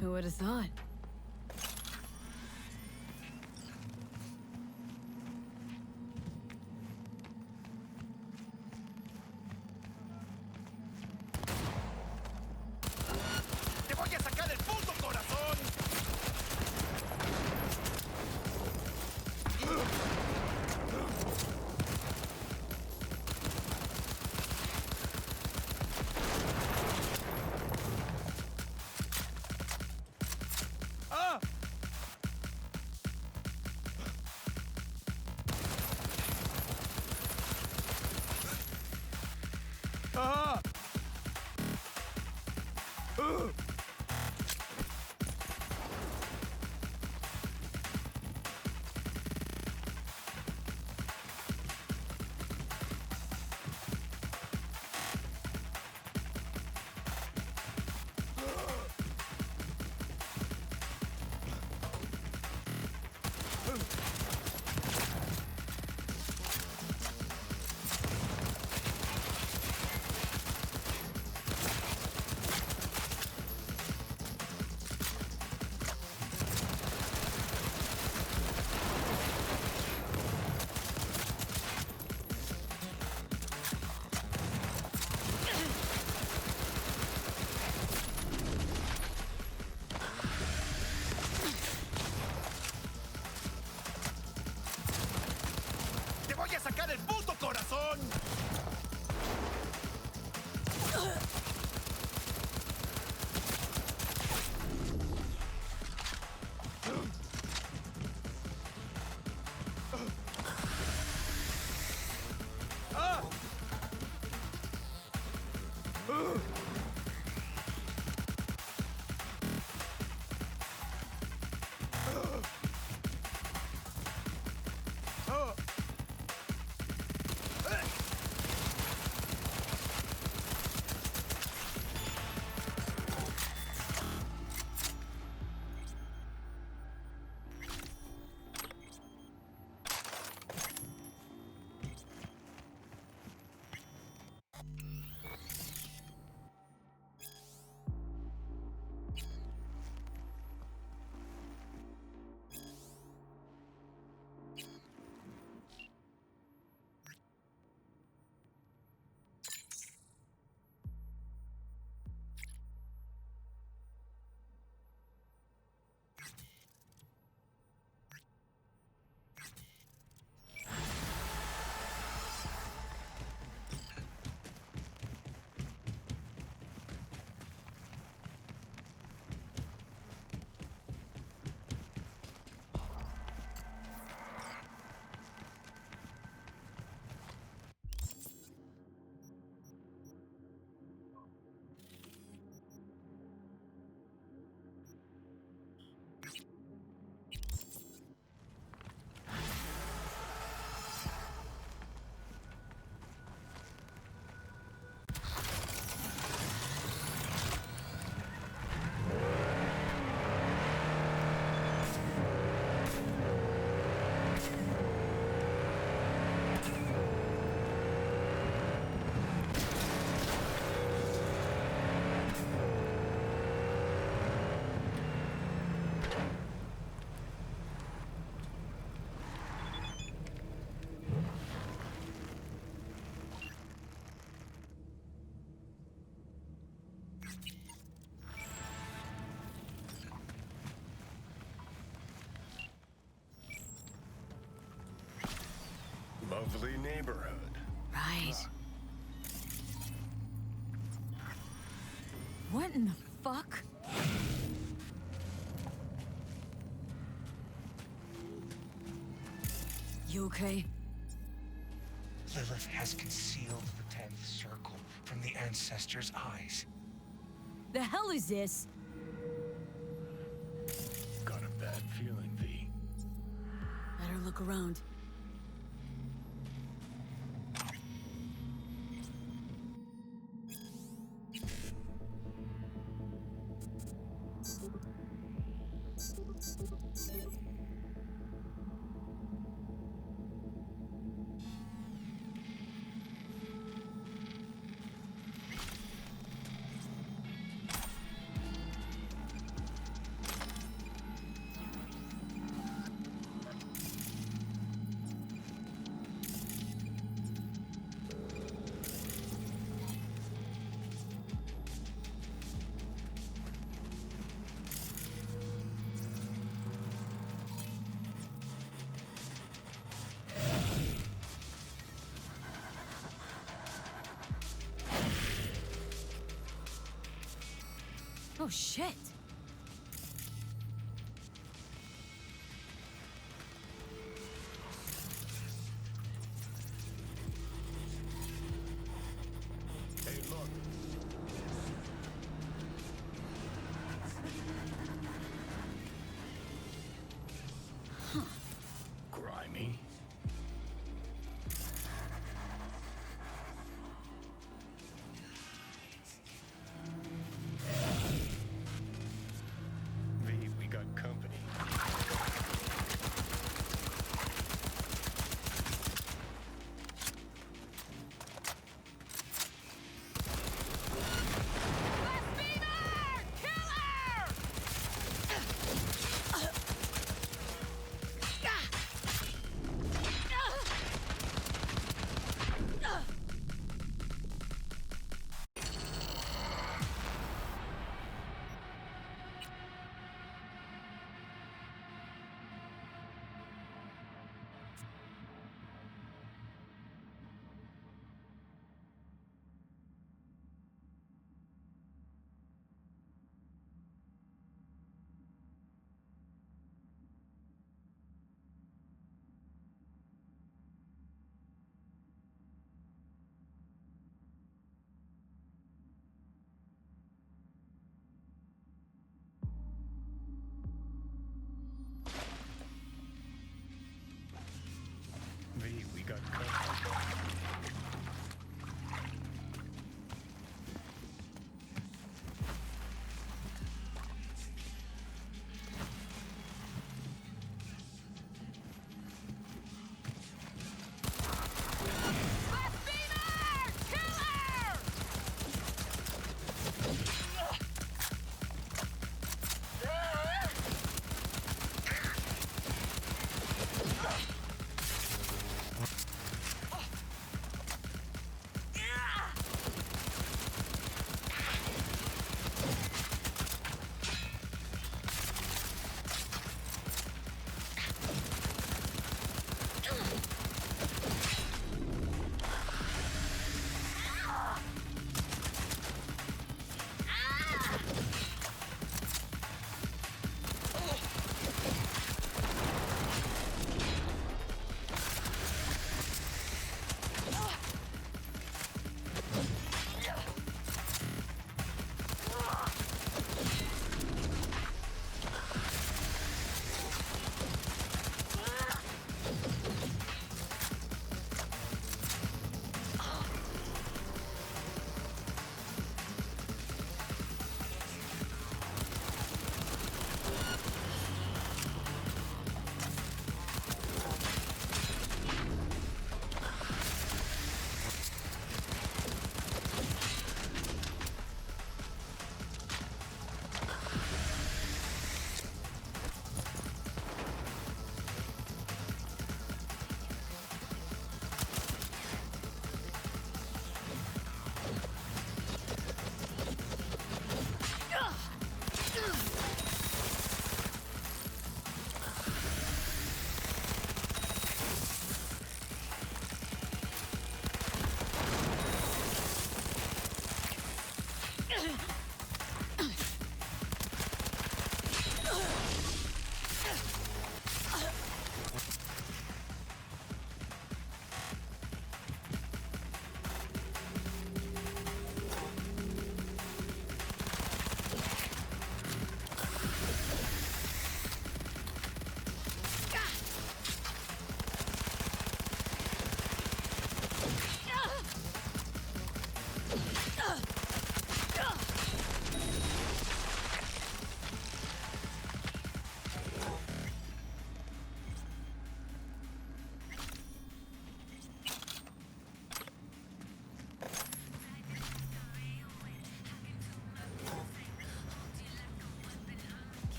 Who would have thought? ¡Te voy a sacar el puto corazón! ¡Ah! ¡Ah! ¡Te voy a sacar el puto corazón! ¡Ah! Lovely neighborhood. Right. What in the fuck? You okay? Lilith has concealed the 10th circle from the ancestors' eyes. The hell is this? Got a bad feeling, V. Better look around. Oh shit! Hey, look. Grimy. V, we got company.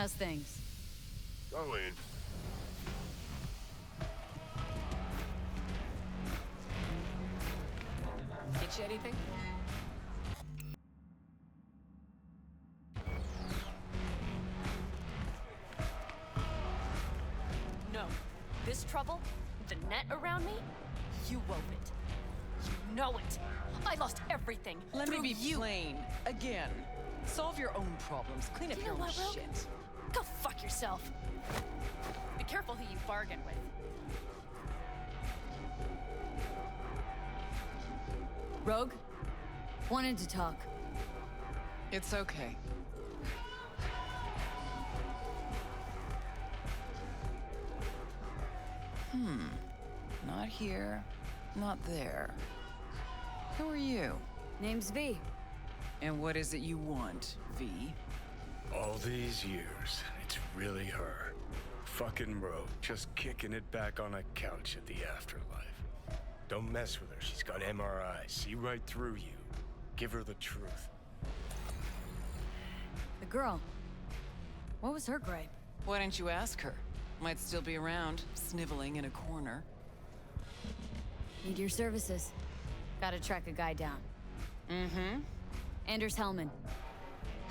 How's things? Go in. Get you anything? No. This trouble, the net around me, you wove it. You know it. I lost everything. Let me through be you. plain. Again. Solve your own problems. Clean up You your know own what, Rogue? shit. Go fuck yourself. Be careful who you bargain with. Rogue? Wanted to talk. It's okay. Not here, not there. Who are you? Name's V. And what is it you want, V? All these years, it's really her. Fucking Rogue, just kicking it back on a couch at the afterlife. Don't mess with her, she's got MRI, see right through you. Give her the truth. The girl. What was her gripe? Why didn't you ask her? Might still be around, sniveling in a corner. Need your services. Gotta track a guy down. Mm-hmm. Anders Hellman.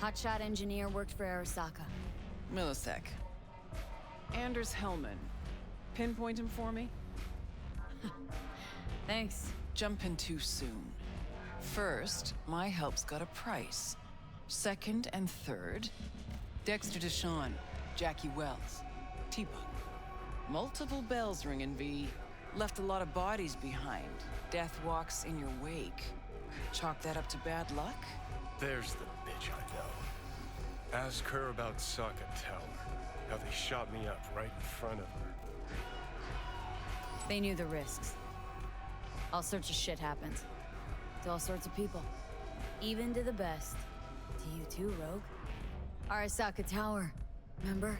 Hotshot engineer, worked for Arasaka. Millisec. Anders Hellman. Pinpoint him for me? Thanks. Jumping too soon. First, my help's got a price. Second and third, Dexter Deshawn, Jackie Wells, T-Bug. Multiple bells ringing, V. Left a lot of bodies behind. Death walks in your wake. Chalk that up to bad luck? There's the bitch I know. Ask her about Saka Tower. How they shot me up right in front of her. They knew the risks. All sorts of shit happens. To all sorts of people. Even to the best. To you too, Rogue. Arasaka Tower. Remember?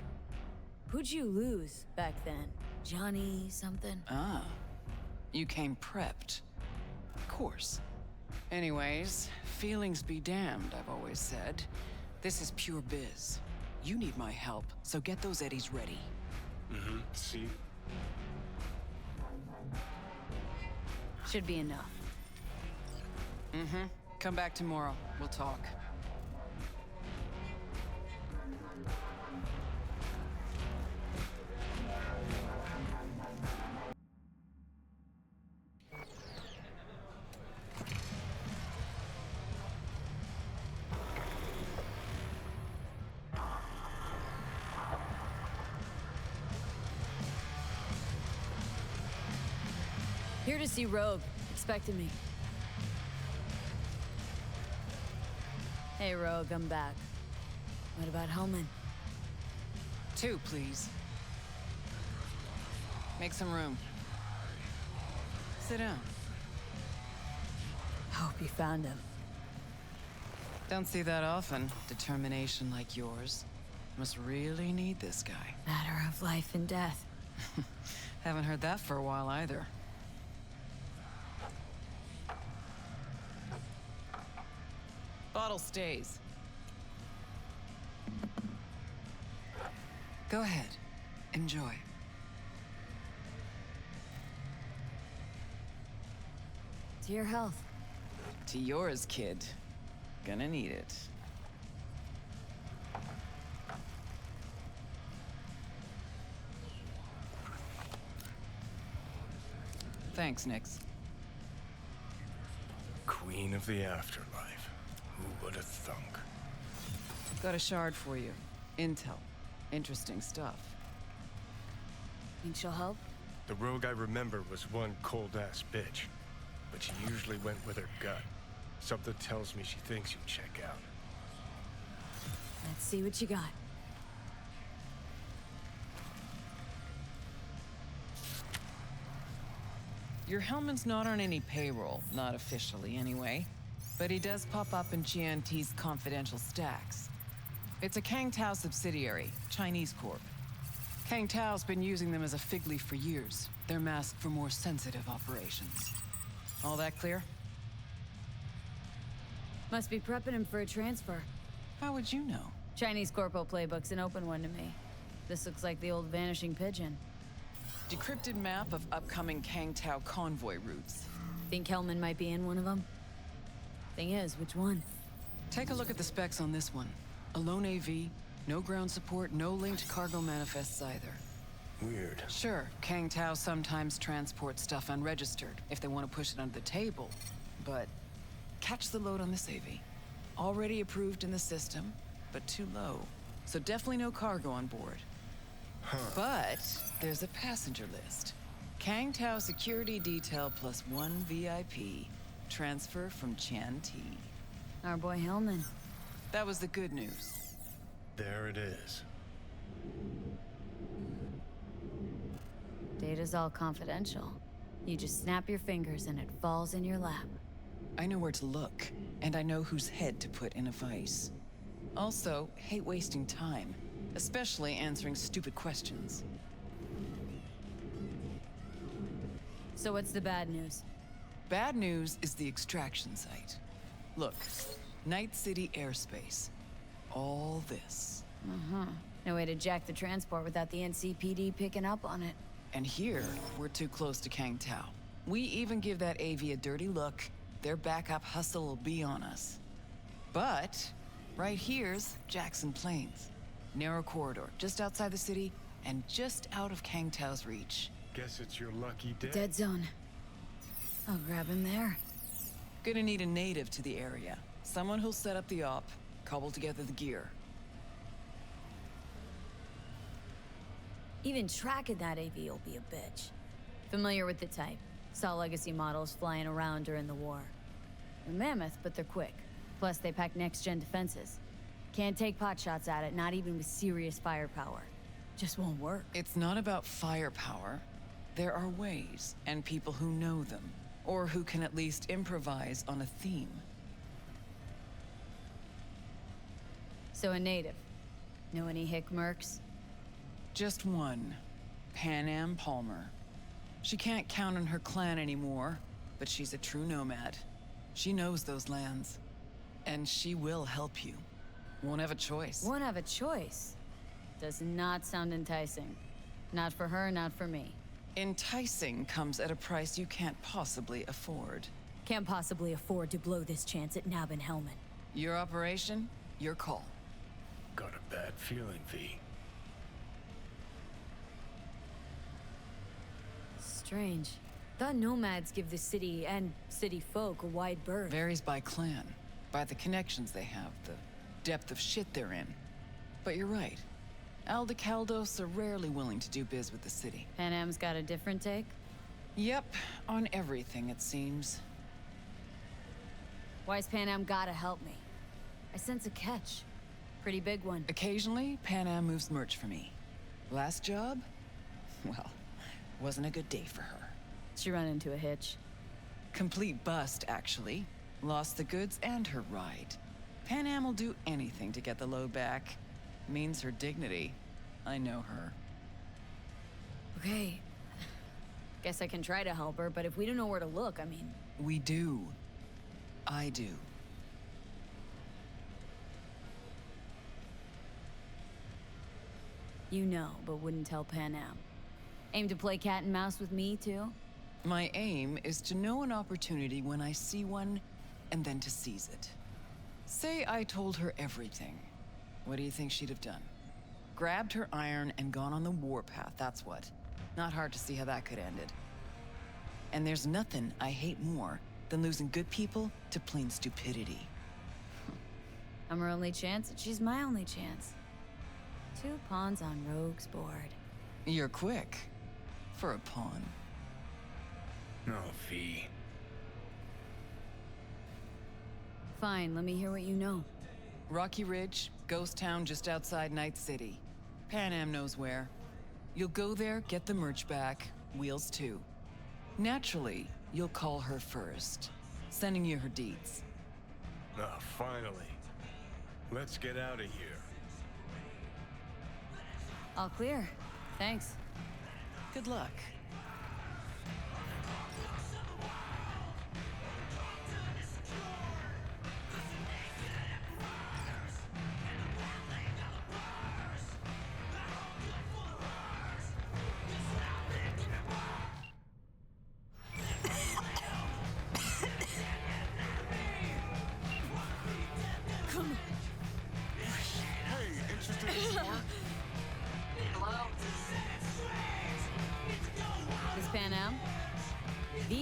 Who'd you lose back then? Johnny something? Ah. You came prepped. Of course. Anyways, feelings be damned, I've always said. This is pure biz. You need my help, so get those eddies ready. Mm-hmm, see? Should be enough. Mm-hmm. Come back tomorrow. We'll talk. Here to see Rogue. Expecting me. Hey, Rogue, I'm back. What about Hellman? 2, please. Make some room. Sit down. Hope you found him. Don't see that often. Determination like yours. Must really need this guy. Matter of life and death. Haven't heard that for a while either. Bottle stays. Go ahead. Enjoy. To your health. To yours, kid. Gonna need it. Thanks, Nix. Queen of the afterlife. Who would have thunk? Got a shard for you. Intel. Interesting stuff. Think she'll help? The Rogue I remember was one cold-ass bitch. But she usually went with her gut. Something tells me she thinks you check out. Let's see what you got. Your Hellman's not on any payroll, not officially anyway. But he does pop up in GNT's confidential stacks. It's a Kang Tao subsidiary, Chinese corp. Kang Tao's been using them as a fig leaf for years. They're masked for more sensitive operations. All that clear? Must be prepping him for a transfer. How would you know? Chinese corpo playbook's an open one to me. This looks like the old vanishing pigeon. Decrypted map of upcoming Kang Tao convoy routes. Think Hellman might be in one of them? Thing is, which one? Take a look at the specs on this one. A lone AV, no ground support, no linked cargo manifests either. Weird. Sure, Kang Tao sometimes transports stuff unregistered if they want to push it under the table, but catch the load on this AV. Already approved in the system, but too low. So definitely no cargo on board. But there's a passenger list. Kang Tao security detail plus 1 VIP. Transfer from Chan T. Our boy Hellman. That was the good news. There it is. Data's all confidential. You just snap your fingers and it falls in your lap. I know where to look, and I know whose head to put in a vice. Also, hate wasting time, especially answering stupid questions. So what's the bad news? Bad news is the extraction site. Look, Night City airspace. All this. No way to jack the transport without the NCPD picking up on it. And here, we're too close to Kang Tao. We even give that AV a dirty look, their backup hustle will be on us. But, right here's Jackson Plains. Narrow corridor, just outside the city, and just out of Kang Tao's reach. Guess it's your lucky day. Dead zone. I'll grab him there. Gonna need a native to the area. Someone who'll set up the op, cobble together the gear. Even tracking that AV will be a bitch. Familiar with the type. Saw legacy models flying around during the war. They're mammoth, but they're quick. Plus, they pack next-gen defenses. Can't take potshots at it, not even with serious firepower. Just won't work. It's not about firepower. There are ways, and people who know them, or who can at least improvise on a theme. So a native. Know any hick mercs? Just one. Pan Am Palmer. She can't count on her clan anymore, but she's a true nomad. She knows those lands. And she will help you. Won't have a choice. Won't have a choice. Does not sound enticing. Not for her, not for me. Enticing comes at a price you can't possibly afford. Can't possibly afford to blow this chance at nabbing Hellman. Your operation, your call. Got a bad feeling, V. Strange. Thought nomads give the city and city folk a wide berth. Varies by clan, by the connections they have, the depth of shit they're in. But you're right. Aldecaldos are rarely willing to do biz with the city. Pan Am's got a different take? Yep, on everything it seems. Why's Pan Am gotta help me? I sense a catch. Pretty big one. Occasionally, Pan Am moves merch for me. Last job? Well, wasn't a good day for her. She run into a hitch. Complete bust, actually. Lost the goods and her ride. Pan Am will do anything to get the load back. Means her dignity. I know her. Okay. Guess I can try to help her, but if we don't know where to look, I mean... We do. I do. You know, but wouldn't tell Pan Am. Aim to play cat and mouse with me, too? My aim is to know an opportunity when I see one, and then to seize it. Say I told her everything. What do you think she'd have done? Grabbed her iron and gone on the warpath, that's what. Not hard to see how that could have ended. And there's nothing I hate more than losing good people to plain stupidity. I'm her only chance, and she's my only chance. 2 pawns on Rogue's board. You're quick. For a pawn. No, V. Fine, let me hear what you know. Rocky Ridge, ghost town just outside Night City. Pan Am knows where. You'll go there, get the merch back, wheels too. Naturally, you'll call her first, sending you her deeds. Ah, finally. Let's get out of here. All clear. Thanks. Good luck.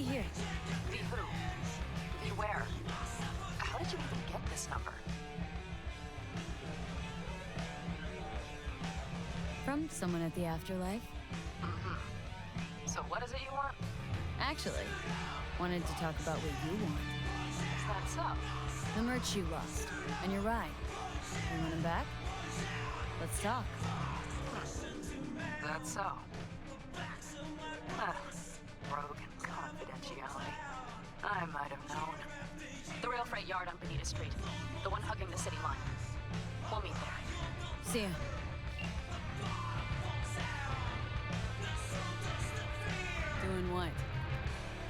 Be here. Be who? Be where? How did you even get this number? From someone at the afterlife. So what is it you want? Actually, wanted to talk about what you want. Is that so? The merch you lost, and your ride. You want him back? Let's talk. That's so. Ah, rogue confidentiality. I might have known. The rail freight yard on Bonita Street. The one hugging the city line. We'll meet there. See ya. Doing what?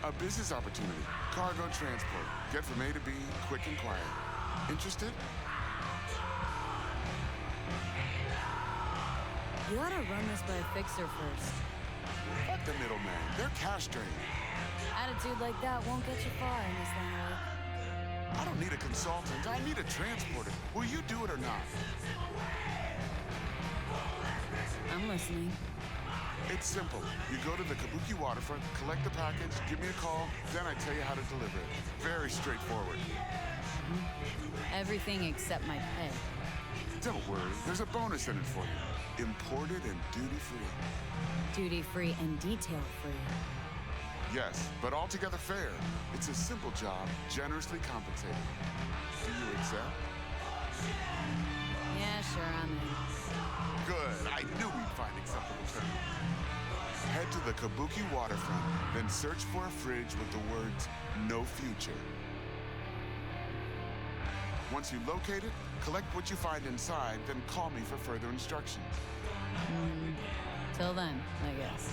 A business opportunity. Cargo transport. Get from A to B, quick and quiet. Interested? You ought to run this by a fixer first. Fuck the middleman. They're cash drained. Attitude like that won't get you far in this line of work. I don't need a consultant. I need a transporter. Will you do it or not? I'm listening. It's simple. You go to the Kabuki waterfront, collect the package, give me a call, then I tell you how to deliver it. Very straightforward. Everything except my pay. Don't worry, there's a bonus in it for you. Imported and duty-free. Duty-free and detail-free. Yes, but altogether fair. It's a simple job, generously compensated. Do you accept? Yeah, sure, I'm in. Good. I knew we'd find acceptable terms. Head to the Kabuki waterfront, then search for a fridge with the words, "No future." Once you locate it, collect what you find inside, then call me for further instructions. Till then, I guess.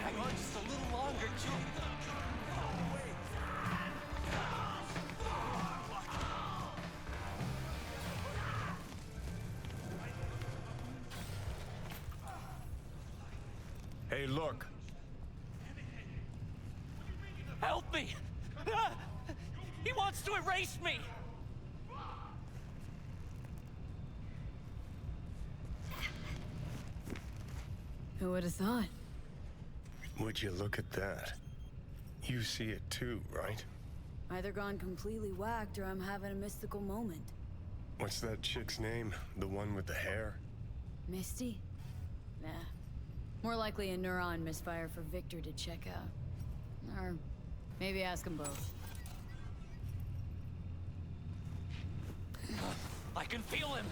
Hang on just a little longer, Julie. Hey, look. Help me! Ah! He wants to erase me! Who would have thought? Would you look at that? You see it too, right? Either gone completely whacked or I'm having a mystical moment. What's that chick's name? The one with the hair? Misty? Nah. More likely a neuron misfire for Victor to check out. Or maybe ask them both. I can feel him!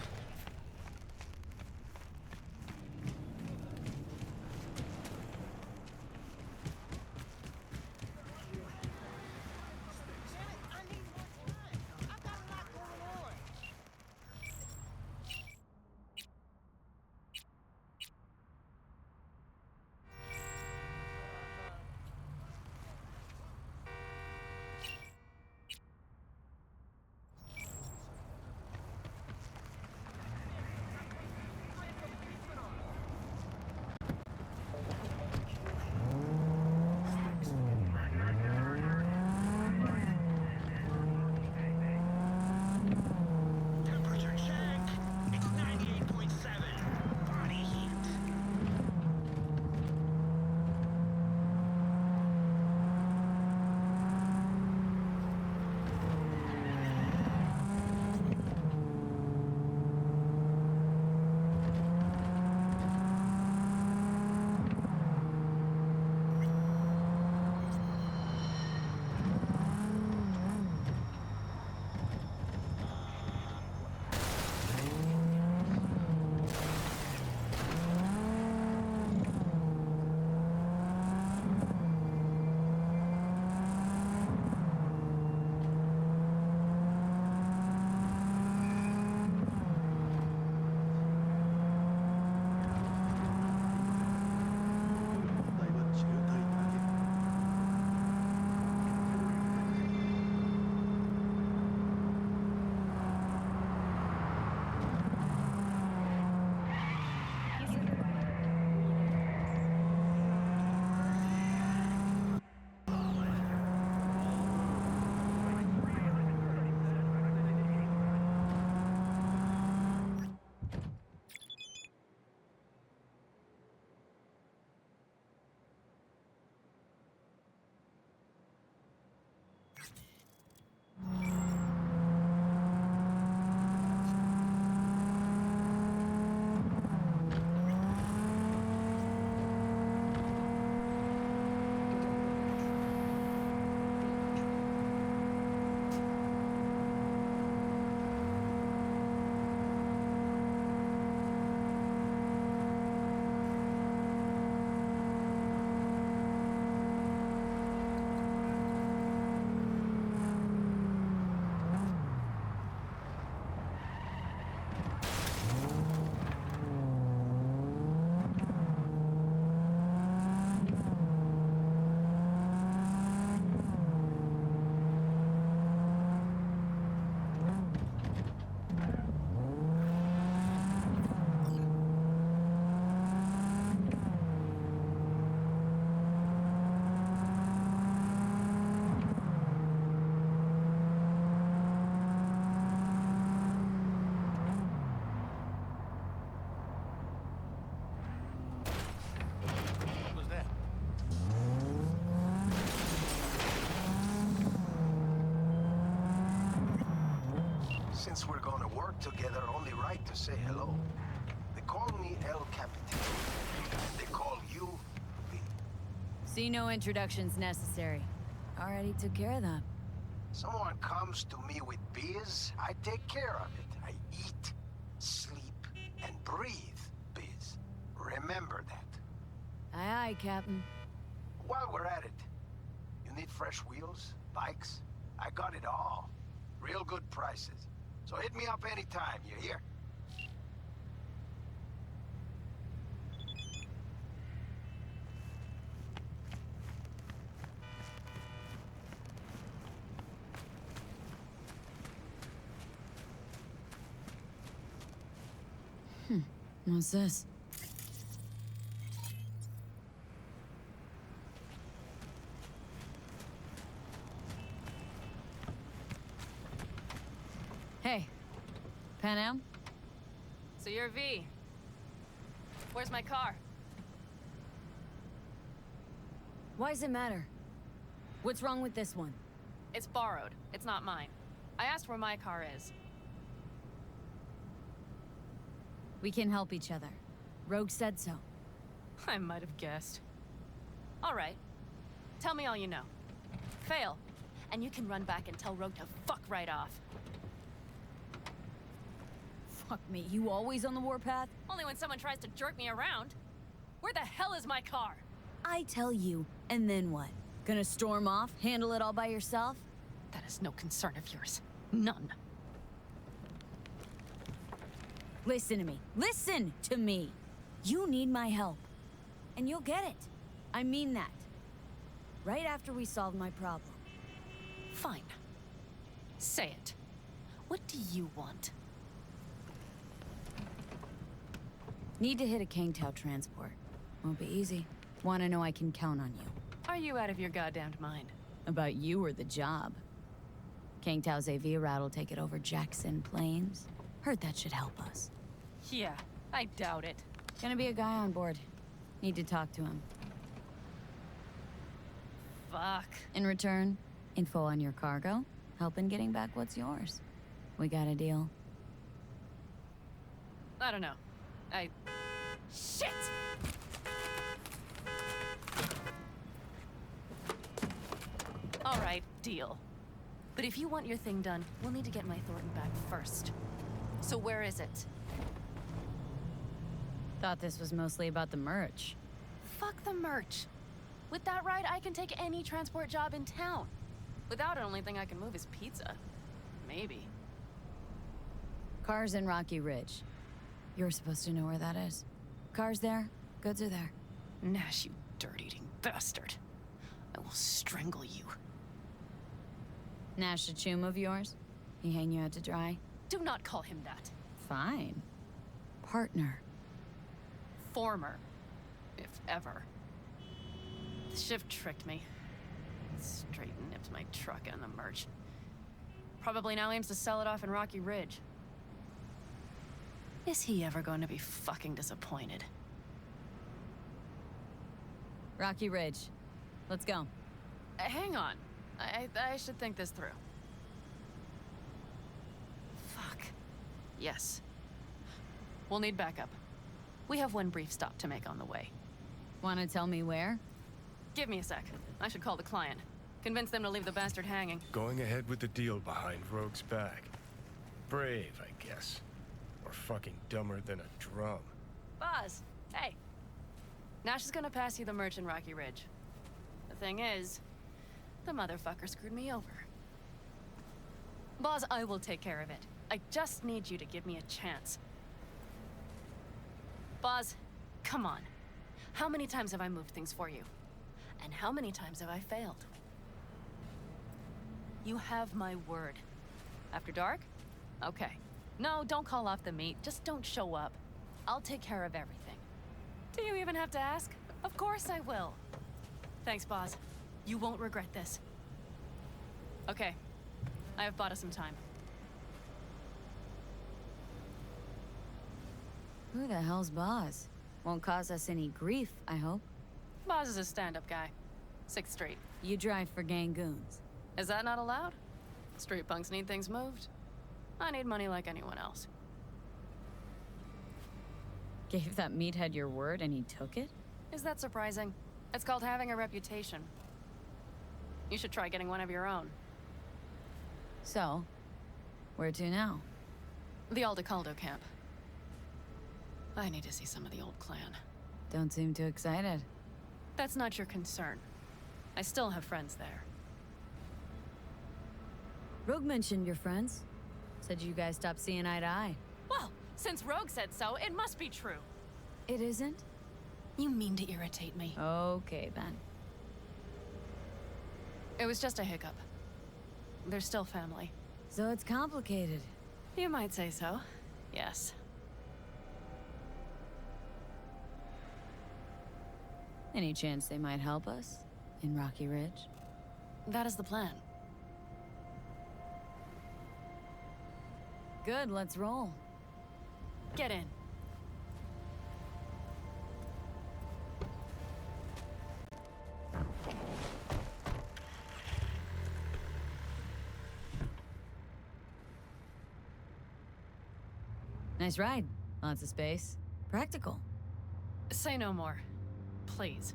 Since we're gonna work together, only right to say hello. They call me El Capitan. They call you V. See, no introductions necessary. Already took care of that. Someone comes to me with biz, I take care of it. I eat, sleep, and breathe biz. Remember that. Aye, aye, Captain. While we're at it, you need fresh wheels, bikes? I got it all. Real good prices. So hit me up anytime, you hear? What's this? Hey, Panam? So you're V. Where's my car? Why does it matter? What's wrong with this one? It's borrowed. It's not mine. I asked where my car is. We can help each other. Rogue said so. I might have guessed. All right. Tell me all you know. Fail, and you can run back and tell Rogue to fuck right off. Fuck me, you always on the warpath? Only when someone tries to jerk me around. Where the hell is my car? I tell you, and then what? Gonna storm off, handle it all by yourself? That is no concern of yours. None. Listen to me. Listen to me! You need my help. And you'll get it. I mean that. Right after we solve my problem. Fine. Say it. What do you want? Need to hit a Kangtao transport. Won't be easy. Wanna know I can count on you. Are you out of your goddamned mind? About you or the job. Kangtao's AV route will take it over Jackson Plains. Heard that should help us. Yeah, I doubt it. Gonna be a guy on board. Need to talk to him. Fuck. In return, info on your cargo, help in getting back what's yours. We got a deal. I don't know. Shit! All right, deal. But if you want your thing done, we'll need to get my Thornton back first. So where is it? Thought this was mostly about the merch. Fuck the merch. With that ride, I can take any transport job in town. Without it, only thing I can move is pizza. Maybe. Cars in Rocky Ridge. You're supposed to know where that is. Cars there, goods are there. Nash, you dirt-eating bastard. I will strangle you. Nash a chum of yours? He hang you out to dry? Do not call him that. Fine. Partner. Former. If ever. The shift tricked me. Straight nipped my truck and the merch. Probably now aims to sell it off in Rocky Ridge. Is he ever going to be fucking disappointed? Rocky Ridge. Let's go. Hang on. I should think this through. Fuck. Yes. We'll need backup. We have one brief stop to make on the way. Wanna tell me where? Give me a sec. I should call the client. Convince them to leave the bastard hanging. Going ahead with the deal behind Rogue's back. Brave, I guess. Or fucking dumber than a drum. Boz, hey. Nash is gonna pass you the merch in Rocky Ridge. The thing is, the motherfucker screwed me over. Boz, I will take care of it. I just need you to give me a chance. Boz, come on. How many times have I moved things for you? And how many times have I failed? You have my word. After dark? Okay. No, don't call off the meet. Just don't show up. I'll take care of everything. Do you even have to ask? Of course I will. Thanks, Boz. You won't regret this. Okay. I have bought us some time. Who the hell's Boz? Won't cause us any grief, I hope. Boz is a stand-up guy. 6th Street. You drive for gang goons. Is that not allowed? Street punks need things moved. I need money like anyone else. Gave that meathead your word and he took it? Is that surprising? It's called having a reputation. You should try getting one of your own. So, where to now? The Aldecaldo camp. I need to see some of the old clan. Don't seem too excited. That's not your concern. I still have friends there. Rogue mentioned your friends. Said you guys stopped seeing eye to eye. Well, since Rogue said so, it must be true. It isn't? You mean to irritate me. Okay, then. It was just a hiccup. They're still family. So it's complicated. You might say so. Yes. Any chance they might help us? In Rocky Ridge? That is the plan. Good, let's roll. Get in. Nice ride. Lots of space. Practical. Say no more. Please.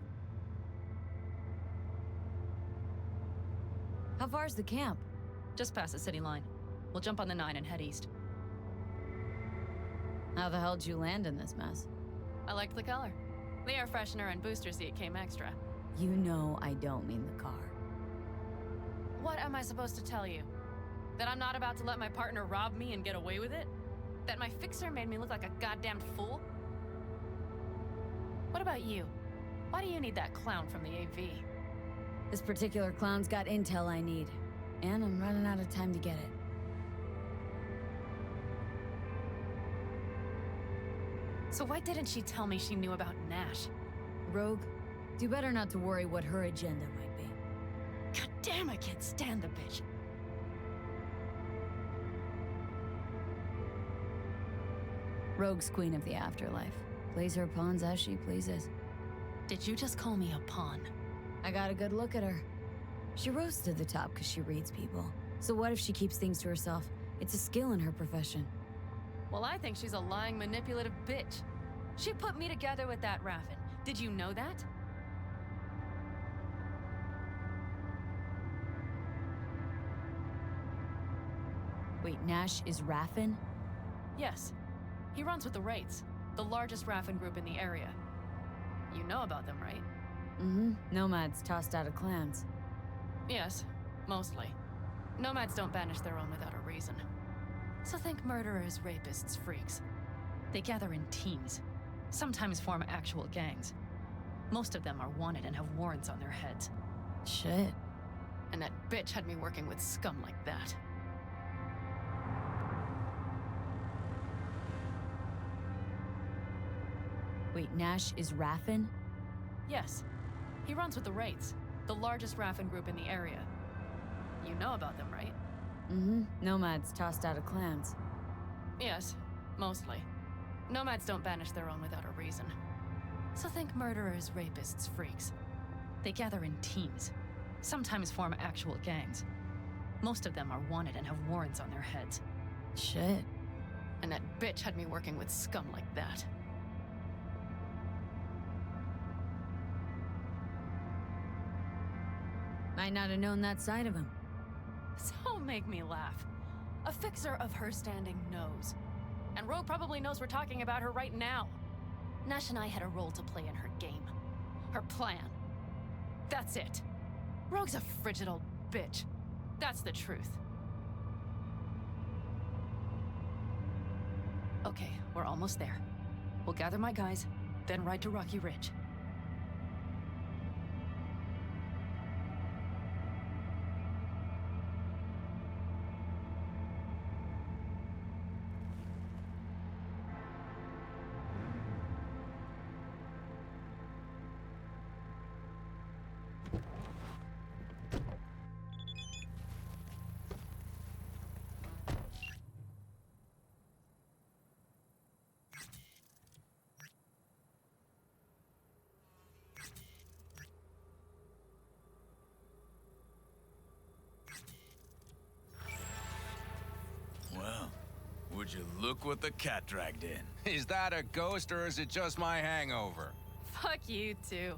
How far's the camp? Just past the city line. We'll jump on the 9 and head east. How the hell did you land in this mess? I liked the color. The air freshener and booster seat came extra. You know I don't mean the car. What am I supposed to tell you? That I'm not about to let my partner rob me and get away with it? That my fixer made me look like a goddamn fool? What about you? Why do you need that clown from the AV? This particular clown's got intel I need. And I'm running out of time to get it. So why didn't she tell me she knew about Nash? Rogue, do better not to worry what her agenda might be. God damn, I can't stand the bitch. Rogue's queen of the afterlife. Plays her pawns as she pleases. Did you just call me a pawn? I got a good look at her. She rose to the top because she reads people. So what if she keeps things to herself? It's a skill in her profession. Well, I think she's a lying, manipulative bitch. She put me together with that Raffin. Did you know that? Wait, Nash is Raffin? Yes. He runs with the Wraiths, the largest Raffin group in the area. You know about them, right? Mm-hmm. Nomads tossed out of clans. Yes, mostly. Nomads don't banish their own without a reason. So think murderers, rapists, freaks. They gather in teams, sometimes form actual gangs. Most of them are wanted and have warrants on their heads. Shit. And that bitch had me working with scum like that. Wait, Nash is Raffin? Yes. He runs with the Wraiths, the largest Raffin group in the area. You know about them, right? Mm-hmm. Nomads tossed out of clans. Yes, mostly. Nomads don't banish their own without a reason. So think murderers, rapists, freaks. They gather in teams, sometimes form actual gangs. Most of them are wanted and have warrants on their heads. Shit. And that bitch had me working with scum like that. Might not have known that side of him. So make me laugh. A fixer of her standing knows. And Rogue probably knows we're talking about her right now. Nash and I had a role to play in her game. Her plan. That's it. Rogue's a frigid old bitch. That's the truth. Okay, we're almost there. We'll gather my guys, then ride to Rocky Ridge. Would you look what the cat dragged in? Is that a ghost or is it just my hangover? Fuck you, too.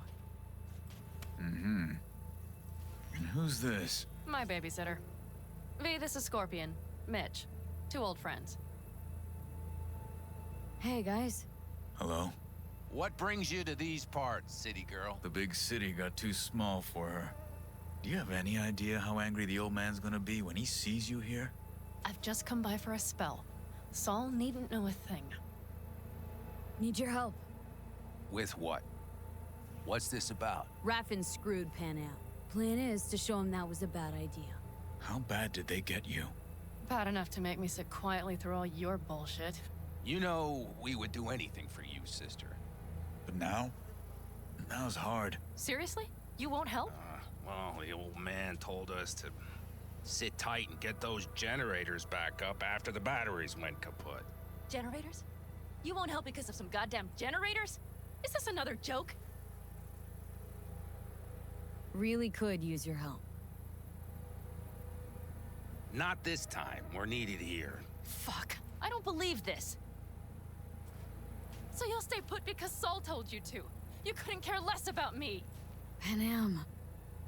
Mm-hmm. And who's this? My babysitter. V, this is Scorpion. Mitch. Two old friends. Hey, guys. Hello? What brings you to these parts, city girl? The big city got too small for her. Do you have any idea how angry the old man's gonna be when he sees you here? I've just come by for a spell. Saul needn't know a thing. Need your help. With what? What's this about? Raffin screwed Pan Am. Plan is to show him that was a bad idea. How bad did they get you? Bad enough to make me sit quietly through all your bullshit. You know, we would do anything for you, sister. But now? Now's hard. Seriously? You won't help? Well, the old man told us to sit tight and get those generators back up after the batteries went kaput. Generators? You won't help because of some goddamn generators? Is this another joke? Really could use your help. Not this time. We're needed here. Fuck. I don't believe this. So you'll stay put because Saul told you to. You couldn't care less about me. Pan Am.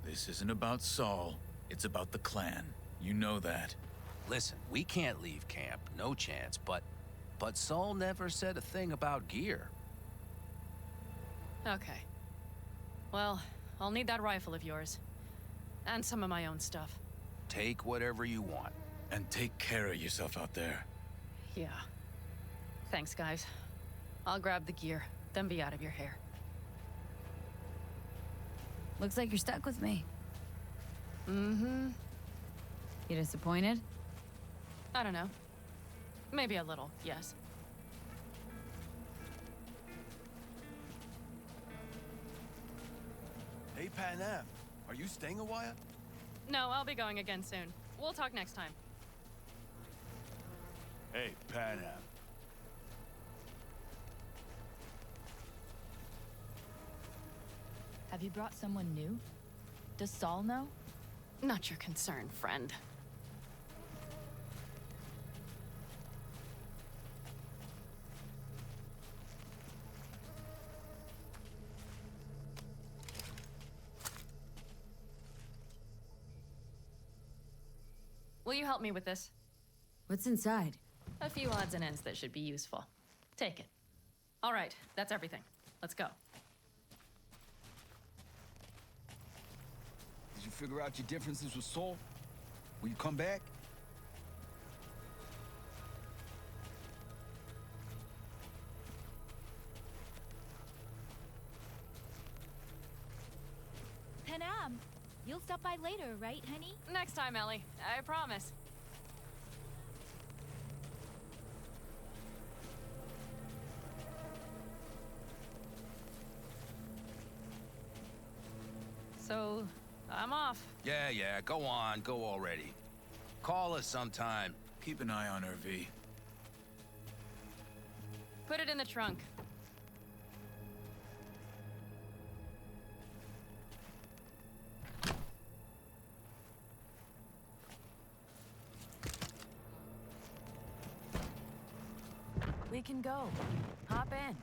This isn't about Saul. It's about the clan. You know that. Listen, we can't leave camp. No chance. But Saul never said a thing about gear. Okay. Well, I'll need that rifle of yours. And some of my own stuff. Take whatever you want. And take care of yourself out there. Yeah. Thanks, guys. I'll grab the gear, then be out of your hair. Looks like you're stuck with me. Mm-hmm. You disappointed? I don't know. Maybe a little, yes. Hey, Pan Am, are you staying a while? No, I'll be going again soon. We'll talk next time. Hey, Pan Am. Have you brought someone new? Does Saul know? Not your concern, friend. Will you help me with this? What's inside? A few odds and ends that should be useful. Take it. All right, that's everything. Let's go. Did you figure out your differences with Saul? Will you come back? Pan Am, you'll stop by later, right, honey? Next time, Ellie. I promise. So, I'm off. Yeah, go on. Go already. Call us sometime. Keep an eye on her, V. Put it in the trunk. We can go. Hop in.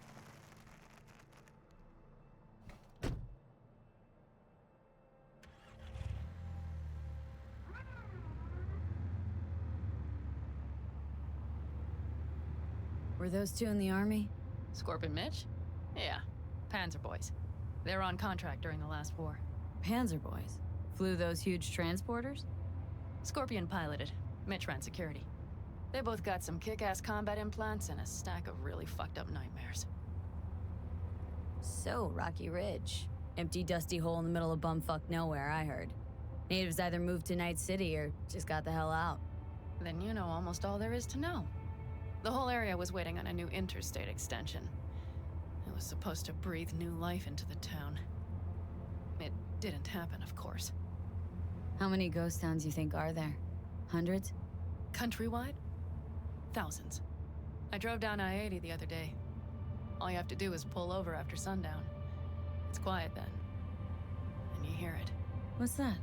Were those two in the army? Scorpion Mitch? Yeah, Panzer boys. They were on contract during the last war. Panzer boys? Flew those huge transporters? Scorpion piloted. Mitch ran security. They both got some kick-ass combat implants and a stack of really fucked up nightmares. So, Rocky Ridge. Empty, dusty hole in the middle of bumfuck nowhere, I heard. Natives either moved to Night City or just got the hell out. Then you know almost all there is to know. The whole area was waiting on a new interstate extension. It was supposed to breathe new life into the town. It didn't happen, of course. How many ghost towns you think are there? Hundreds? Countrywide? Thousands. I drove down I-80 the other day. All you have to do is pull over after sundown. It's quiet then. And you hear it. What's that?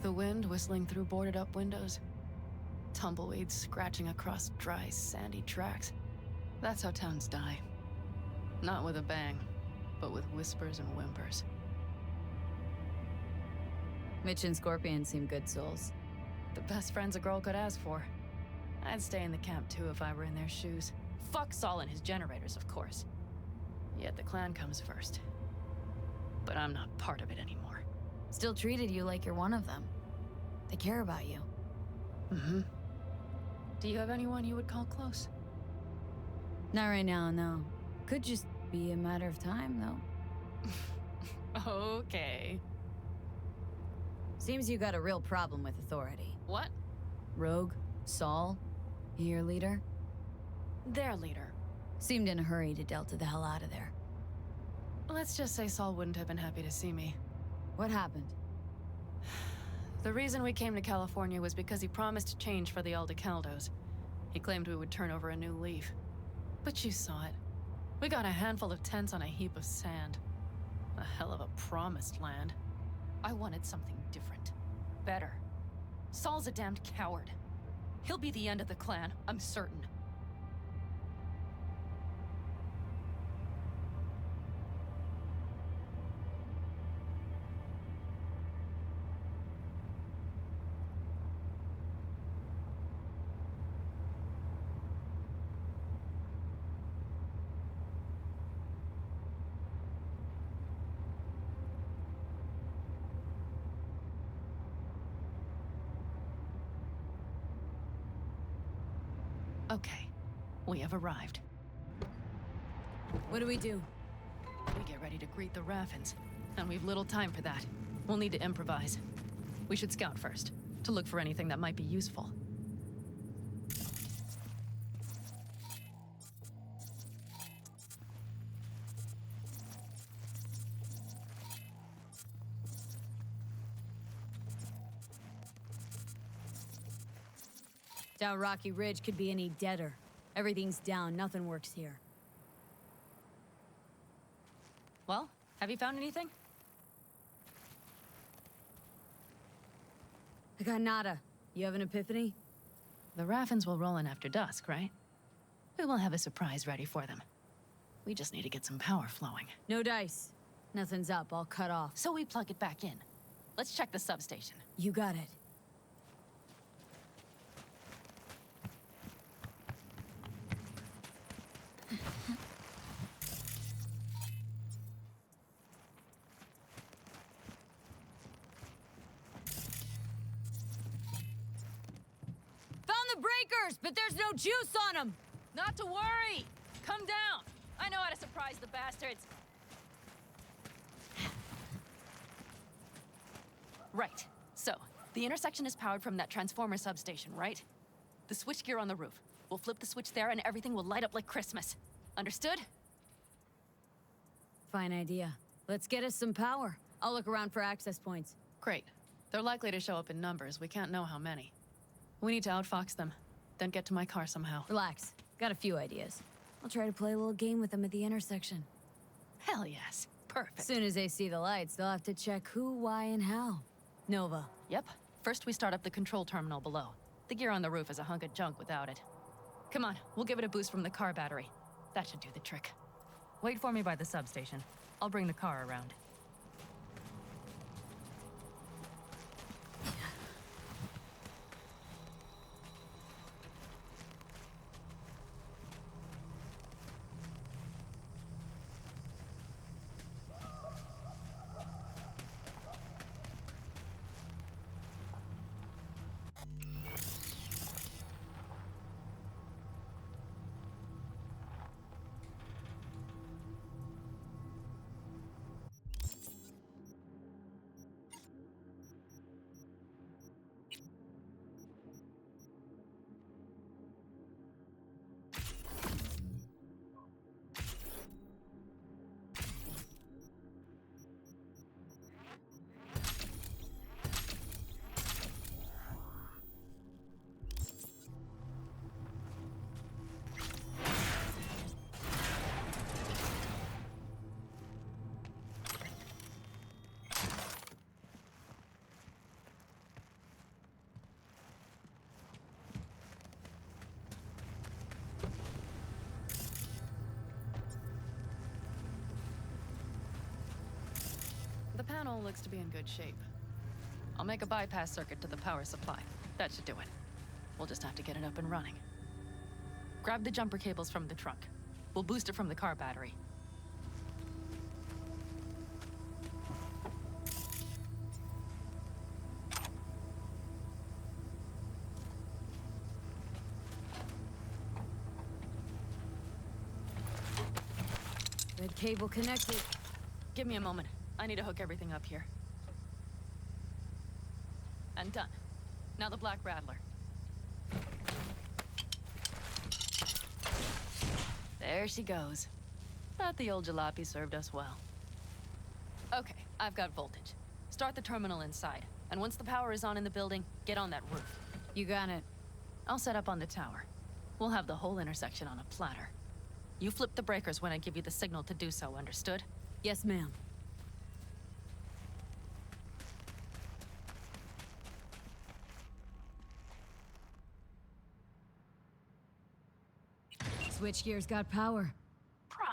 The wind whistling through boarded-up windows. Tumbleweeds scratching across dry, sandy tracks. That's how towns die. Not with a bang, but with whispers and whimpers. Mitch and Scorpion seem good souls. The best friends a girl could ask for. I'd stay in the camp too if I were in their shoes. Fuck Saul and his generators, of course. Yet the clan comes first. But I'm not part of it anymore. Still treated you like you're one of them. They care about you. Mm-hmm. Do you have anyone you would call close? Not right now, no. Could just be a matter of time, though. Okay. Seems you got a real problem with authority. What? Rogue? Saul? Your leader? Their leader. Seemed in a hurry to Delta the hell out of there. Let's just say Saul wouldn't have been happy to see me. What happened? The reason we came to California was because he promised change for the Aldecaldos. He claimed we would turn over a new leaf. But you saw it. We got a handful of tents on a heap of sand. A hell of a promised land. I wanted something different. Better. Saul's a damned coward. He'll be the end of the clan, I'm certain. Okay, we have arrived. What do we do? We get ready to greet the Raffins, and we've little time for that. We'll need to improvise. We should scout first, to look for anything that might be useful. Down Rocky Ridge could be any deader. Everything's down, nothing works here. Well, have you found anything? I got nada. You have an epiphany? The Raffins will roll in after dusk, right? We will have a surprise ready for them. We just need to get some power flowing. No dice. Nothing's up, all cut off. So we plug it back in. Let's check the substation. You got it. Breakers, but there's no juice on them! Not to worry! Come down! I know how to surprise the bastards. Right. So, the intersection is powered from that transformer substation, right? The switchgear on the roof. We'll flip the switch there and everything will light up like Christmas. Understood? Fine idea. Let's get us some power. I'll look around for access points. Great. They're likely to show up in numbers. We can't know how many. We need to outfox them, then get to my car somehow. Relax. Got a few ideas. I'll try to play a little game with them at the intersection. Hell yes. Perfect. As soon as they see the lights, they'll have to check who, why, and how. Nova. Yep. First we start up the control terminal below. The gear on the roof is a hunk of junk without it. Come on, we'll give it a boost from the car battery. That should do the trick. Wait for me by the substation. I'll bring the car around. looks to be in good shape. I'll make a bypass circuit to the power supply. That should do it. We'll just have to get it up and running. Grab the jumper cables from the trunk. We'll boost it from the car battery. Red cable connected. Give me a moment. I need to hook everything up here. And done. Now the Black Rattler. There she goes. Thought the old jalopy served us well. Okay, I've got voltage. Start the terminal inside. And once the power is on in the building, get on that roof. You got it. I'll set up on the tower. We'll have the whole intersection on a platter. You flip the breakers when I give you the signal to do so, understood? Yes, ma'am. Switchgear's got power. Prime.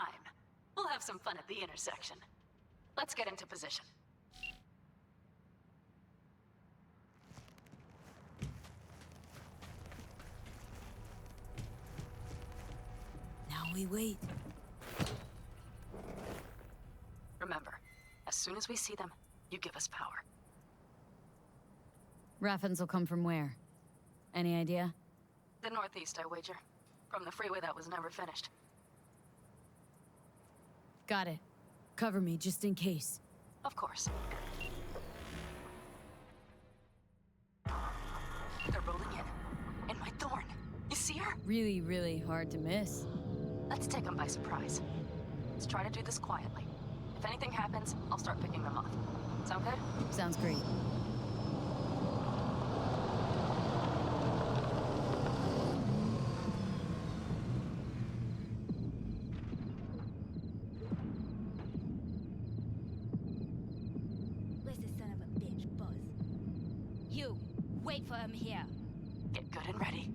We'll have some fun at the intersection. Let's get into position. Now we wait. Remember, as soon as we see them, you give us power. Raffens will come from where? Any idea? The northeast, I wager. From the freeway that was never finished. Got it. Cover me, just in case. Of course. They're rolling in. And my thorn. You see her? Really, really hard to miss. Let's take them by surprise. Let's try to do this quietly. If anything happens, I'll start picking them off. Sound good? Sounds great. Where's the son of a bitch, Buzz? You, wait for him here. Get good and ready.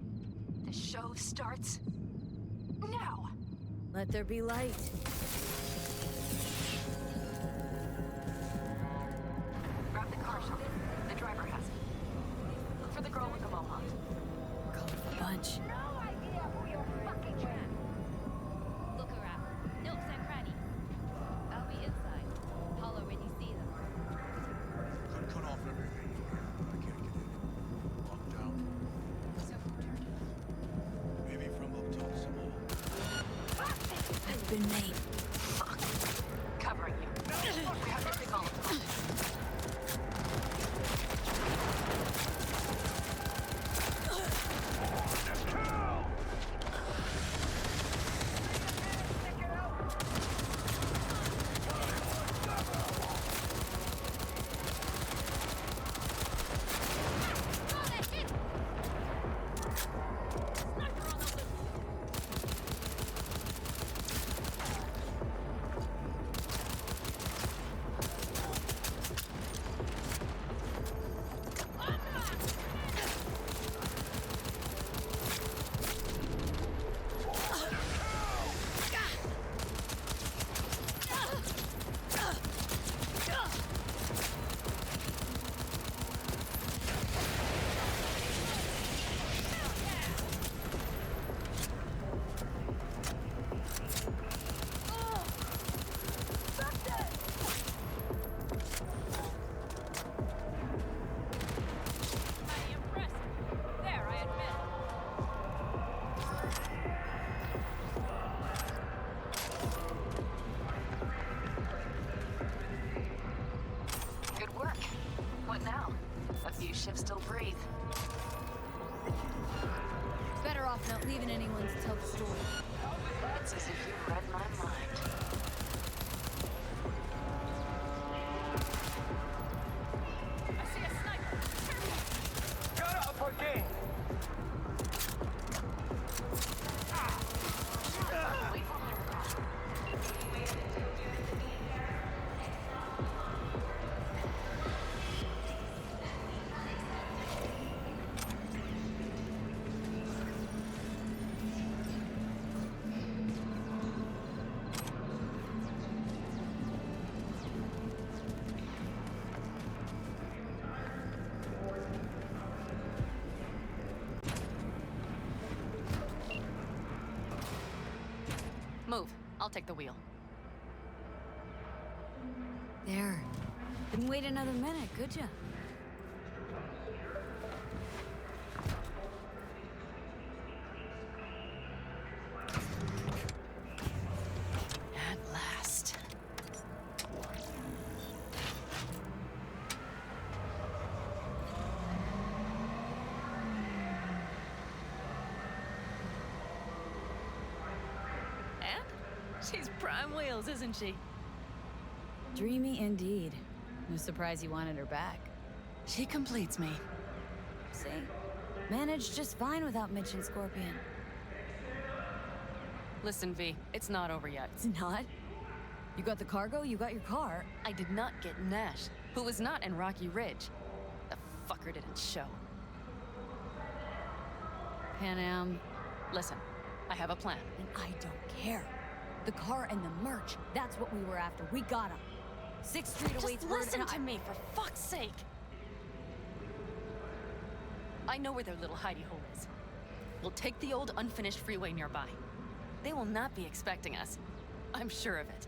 The show starts now. Let there be light. Grab the car shop. The driver has it. Look for the girl with the mohawk. We're calling a bunch. No idea who you're fucking with. Look around. Nooks and crannies. I'll be inside. I'll already see them. Could cut off everything from here. I can't get in. Locked down. Maybe from up top somehow. Has been made. Fuck. Covering you. We have to pick all of them. Ships still breathe. Better off not leaving anyone to tell the story. It's as if you read my mind. I see a sniper! Got up again! Wait for me. Move. I'll take the wheel. There. Didn't wait another minute, could ya? At last. And she's prime wheels, isn't she? Dreamy indeed. No surprise you wanted her back. She completes me. See? Managed just fine without Mitch and Scorpion. Listen, V, it's not over yet. It's not? You got the cargo, you got your car. I did not get Nash, who was not in Rocky Ridge. The fucker didn't show. Pan Am. Listen, I have a plan. And I don't care. The car and the merch, that's what we were after. We got them. 6th Street awaits Just word listen to me, for fuck's sake! I know where their little hidey hole is. We'll take the old unfinished freeway nearby. They will not be expecting us. I'm sure of it.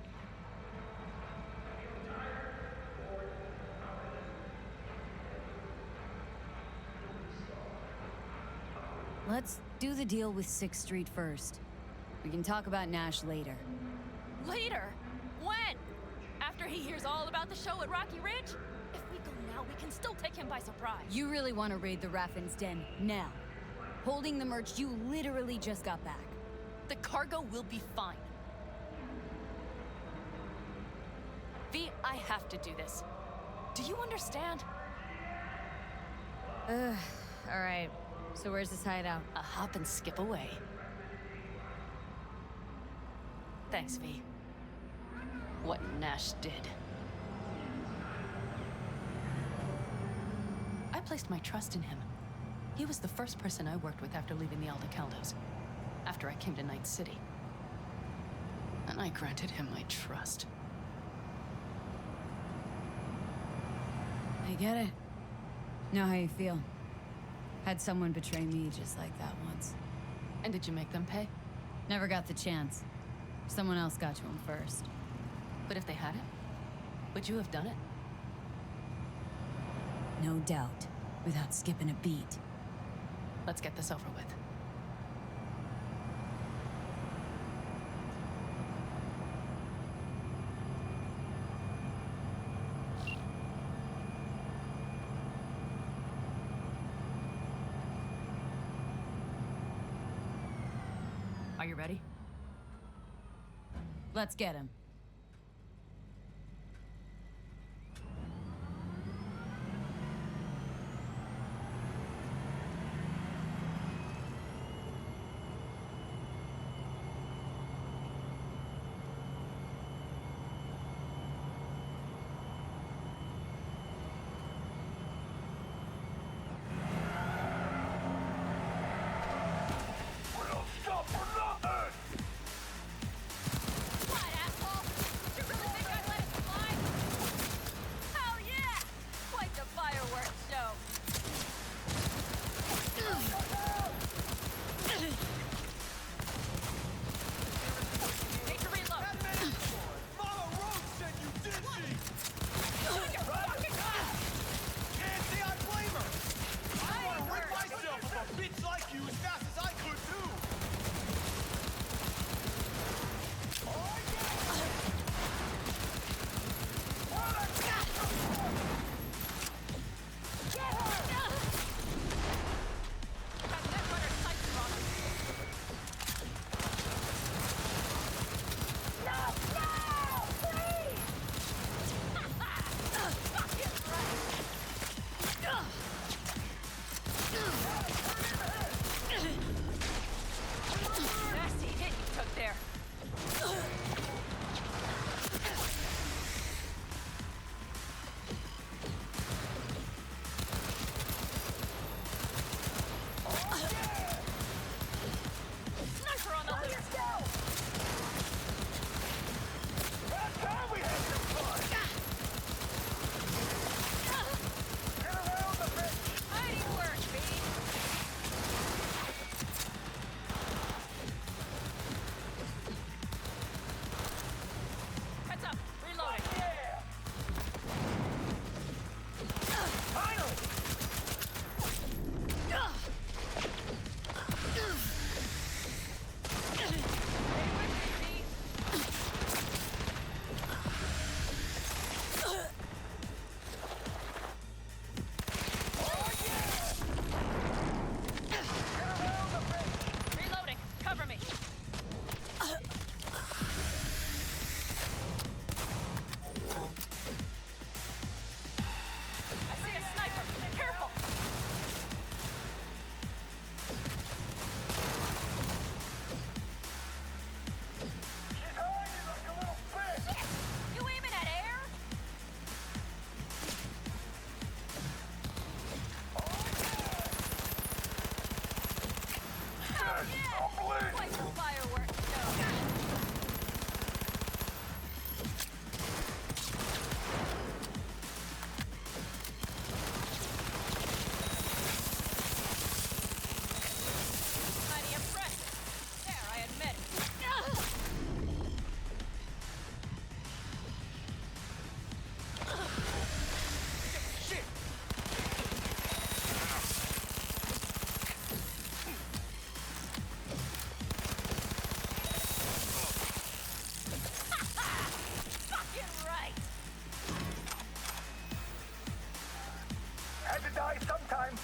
Let's do the deal with 6th Street first. We can talk about Nash later. Later? When? After he hears all about the show at Rocky Ridge? If we go now, we can still take him by surprise. You really want to raid the Raffin's den now. Holding the merch, you literally just got back. The cargo will be fine. V, I have to do this. Do you understand? All right. So where's this hideout? A hop and skip away. Thanks, V. What Nash did. I placed my trust in him. He was the first person I worked with after leaving the Aldecaldos, after I came to Night City. And I granted him my trust. I get it. Know how you feel. Had someone betray me just like that once. And did you make them pay? Never got the chance. Someone else got to him first. But if they hadn't, would you have done it? No doubt. Without skipping a beat. Let's get this over with. Are you ready? Let's get him. We don't stop for nothing! What, asshole? Quite the fireworks show. Mighty impressive. There, I admit it. Shit! Fucking right. Had to die sometime.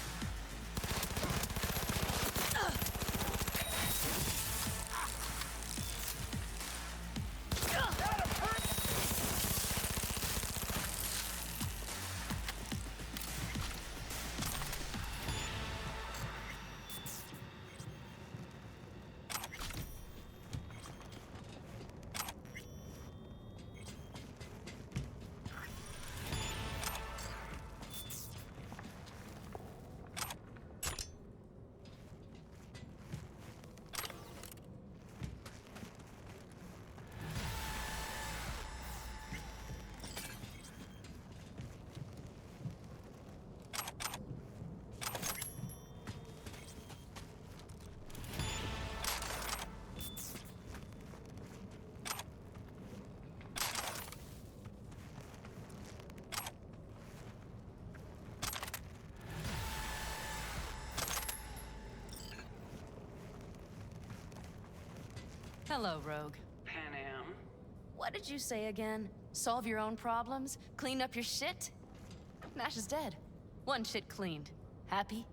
Hello, Rogue. Pan Am. What did you say again? Solve your own problems? Clean up your shit? Nash is dead. One shit cleaned. Happy?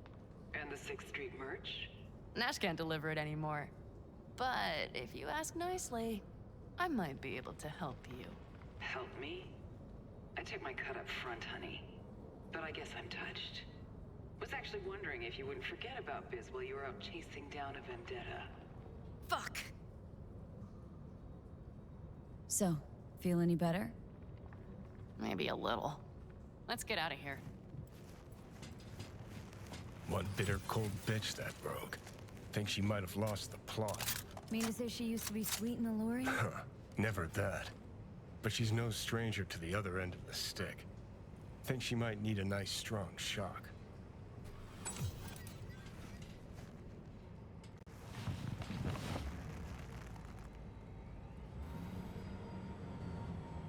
And the 6th Street merch? Nash can't deliver it anymore. But if you ask nicely, I might be able to help you. Help me? I took my cut up front, honey. But I guess I'm touched. Was actually wondering if you wouldn't forget about Biz while you were out chasing down a vendetta. Fuck! So, feel any better? Maybe a little. Let's get out of here. One bitter, cold bitch, that rogue. Think she might have lost the plot. Mean to say she used to be sweet and alluring? Never that. But she's no stranger to the other end of the stick. Think she might need a nice, strong shock.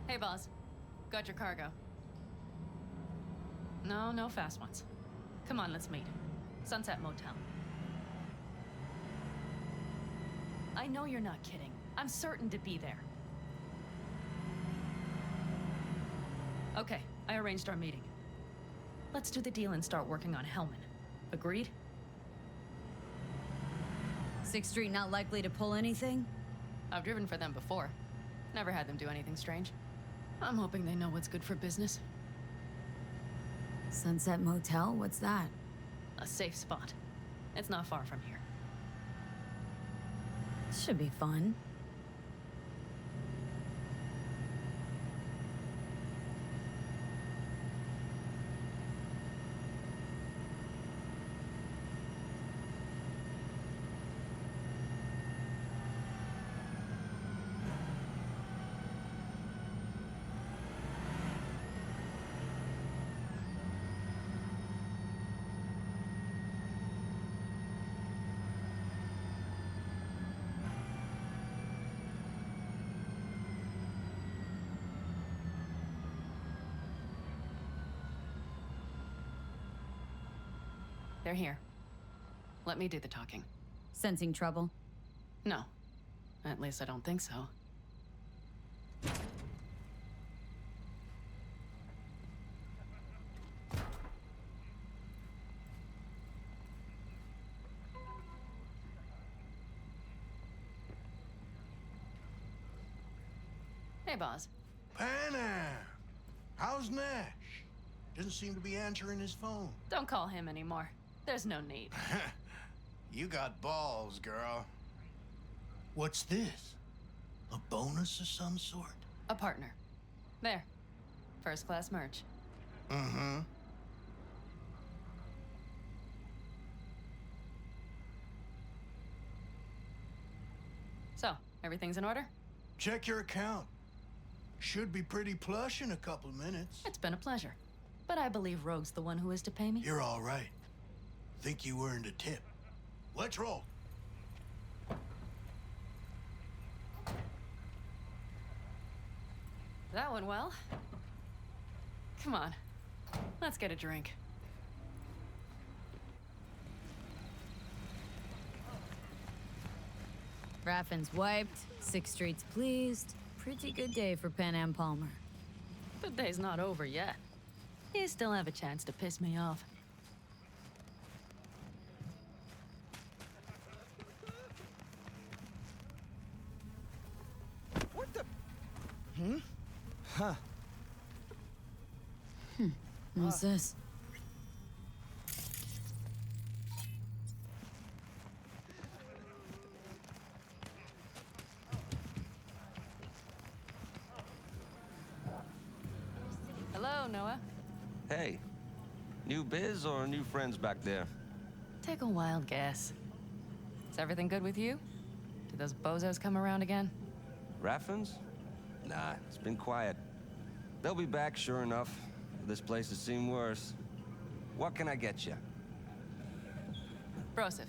Hey, boss. Got your cargo. No fast ones. Come on, let's meet. Sunset Motel. I know you're not kidding. I'm certain to be there. Okay, I arranged our meeting. Let's do the deal and start working on Hellman. Agreed? 6th Street not likely to pull anything? I've driven for them before. Never had them do anything strange. I'm hoping they know what's good for business. Sunset Motel? What's that? A safe spot. It's not far from here. Should be fun. They're here. Let me do the talking. Sensing trouble? No. At least I don't think so. Hey, boss. Panam! How's Nash? Doesn't seem to be answering his phone. Don't call him anymore. There's no need. You got balls, girl. What's this? A bonus of some sort? A partner. There. First class merch. Mm-hmm. So, everything's in order? Check your account. Should be pretty plush in a couple minutes. It's been a pleasure. But I believe Rogue's the one who is to pay me. You're all right. Think you earned a tip. Let's roll. That went well. Come on, let's get a drink. Raffin's wiped, 6th Street's pleased. Pretty good day for Pan Am Palmer. The day's not over yet. You still have a chance to piss me off. What the? Huh. What's this? Hello, Noah. Hey, new biz or new friends back there? Take a wild guess. Is everything good with you? Did those bozos come around again? Raffins? Nah, it's been quiet. They'll be back, sure enough. This place has seen worse. What can I get you? Broseph.